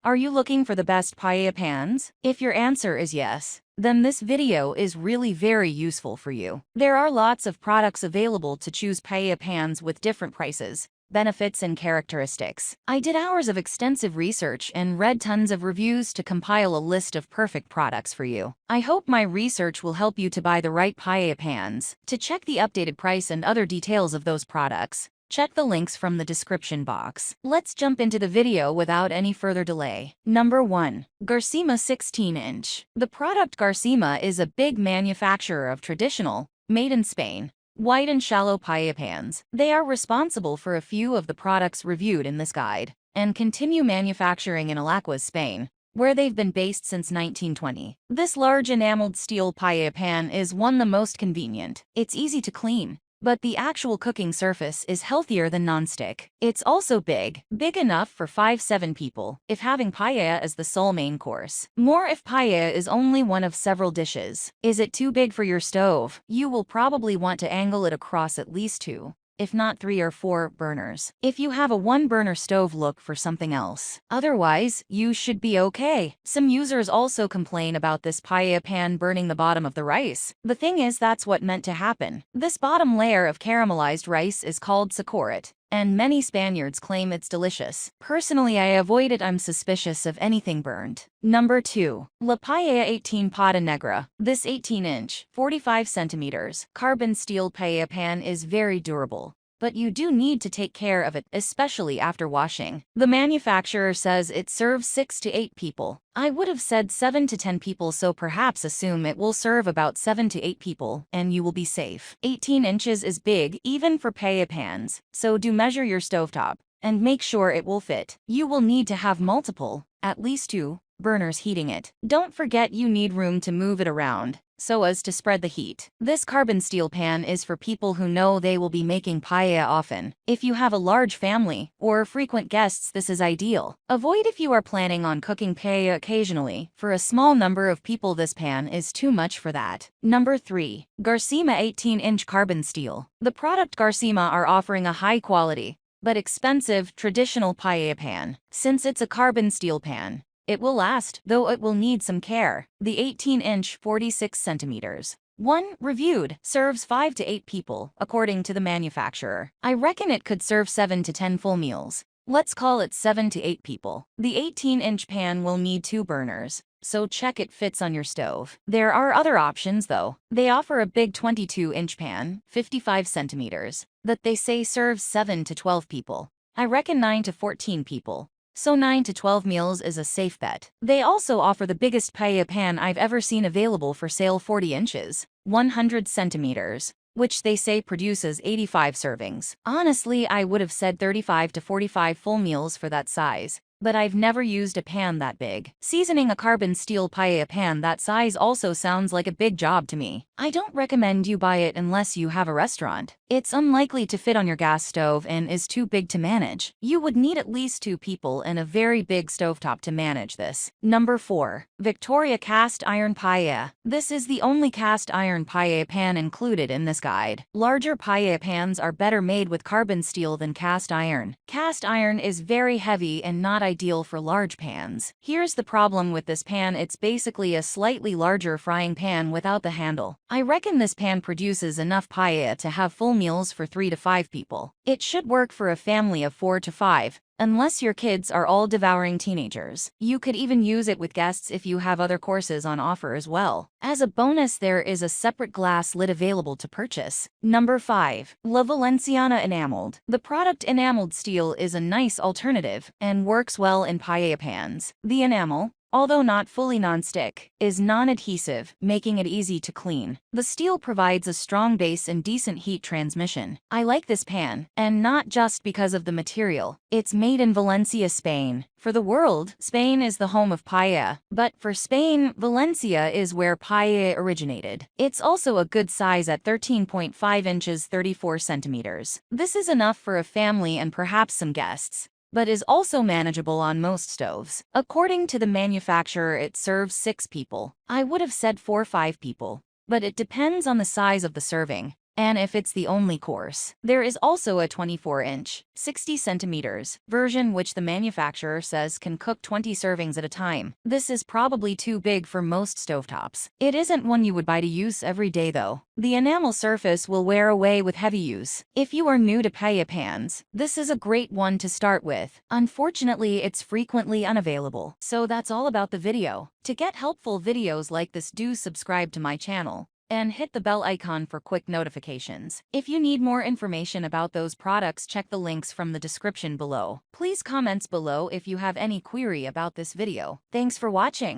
Are you looking for the best paella pans? If your answer is yes, then this video is really very useful for you. There are lots of products available to choose paella pans with different prices, benefits, and characteristics. I did hours of extensive research and read tons of reviews to compile a list of perfect products for you. I hope my research will help you to buy the right paella pans. To check the updated price and other details of those products, check the links from the description box. Let's jump into the video without any further delay. Number 1. Garcima 16-inch. The product Garcima is a big manufacturer of traditional, made in Spain, wide and shallow paella pans. They are responsible for a few of the products reviewed in this guide, and continue manufacturing in Alacuas, Spain, where they've been based since 1920. This large enameled steel paella pan is the most convenient. It's easy to clean, but the actual cooking surface is healthier than non-stick. It's also big enough for 5-7 people, if having paella as the sole main course. More if paella is only one of several dishes. Is it too big for your stove? You will probably want to angle it across at least 2, if not 3 or 4 burners. If you have a 1-burner stove, look for something else. Otherwise, you should be okay. Some users also complain about this paella pan burning the bottom of the rice. The thing is, that's what meant to happen. This bottom layer of caramelized rice is called sacorit, and many Spaniards claim it's delicious. Personally, I avoid it. I'm suspicious of anything burnt. Number 2. La Paella 18 Pata Negra. This 18-inch, 45 centimeters, carbon steel paella pan is very durable, but you do need to take care of it, especially after washing. The manufacturer says it serves 6 to 8 people. I would have said 7 to 10 people, so perhaps assume it will serve about 7 to 8 people, and you will be safe. 18 inches is big, even for paella pans, so do measure your stovetop, and make sure it will fit. You will need to have multiple, at least 2, burners heating it. Don't forget you need room to move it around, so as to spread the heat. This carbon steel pan is for people who know they will be making paella often. If you have a large family or frequent guests, this is ideal. Avoid if you are planning on cooking paella occasionally. For a small number of people, this pan is too much for that. Number 3. Garcima 18-inch carbon steel. The product Garcima are offering a high quality, but expensive traditional paella pan. Since it's a carbon steel pan, it will last, though it will need some care. The 18-inch 46 centimeters. 1, reviewed, serves 5 to 8 people, according to the manufacturer. I reckon it could serve 7 to 10 full meals. Let's call it 7 to 8 people. The 18-inch pan will need 2 burners, so check it fits on your stove. There are other options though. They offer a big 22-inch pan, 55 centimeters, that they say serves 7 to 12 people. I reckon 9 to 14 people. So 9 to 12 meals is a safe bet. They also offer the biggest paella pan I've ever seen available for sale, 40 inches, 100 centimeters, which they say produces 85 servings. Honestly, I would have said 35 to 45 full meals for that size, but I've never used a pan that big. Seasoning a carbon steel paella pan that size also sounds like a big job to me. I don't recommend you buy it unless you have a restaurant. It's unlikely to fit on your gas stove and is too big to manage. You would need at least 2 people and a very big stovetop to manage this. Number 4. Victoria Cast Iron Paella. This is the only cast iron paella pan included in this guide. Larger paella pans are better made with carbon steel than cast iron. Cast iron is very heavy and not ideal for large pans. Here's the problem with this pan: it's basically a slightly larger frying pan without the handle. I reckon this pan produces enough paella to have full meals for 3 to 5 people. It should work for a family of 4 to 5. Unless your kids are all devouring teenagers. You could even use it with guests if you have other courses on offer as well. As a bonus, there is a separate glass lid available to purchase. Number 5. La Valenciana Enameled. The product enameled steel is a nice alternative and works well in paella pans. The enamel, although not fully non-stick, is non-adhesive, making it easy to clean. The steel provides a strong base and decent heat transmission. I like this pan, and not just because of the material. It's made in Valencia, Spain. For the world, Spain is the home of paella, but for Spain, Valencia is where paella originated. It's also a good size at 13.5 inches 34 centimeters. This is enough for a family and perhaps some guests, but is also manageable on most stoves. According to the manufacturer, it serves 6 people. I would have said 4 or 5 people, but it depends on the size of the serving. And if it's the only course, there is also a 24-inch, 60 centimeters version which the manufacturer says can cook 20 servings at a time. This is probably too big for most stovetops. It isn't one you would buy to use every day though. The enamel surface will wear away with heavy use. If you are new to paella pans, this is a great one to start with. Unfortunately, it's frequently unavailable. So that's all about the video. To get helpful videos like this, do subscribe to my channel and hit the bell icon for quick notifications. If you need more information about those products, check the links from the description below. Please comment below if you have any query about this video. Thanks for watching.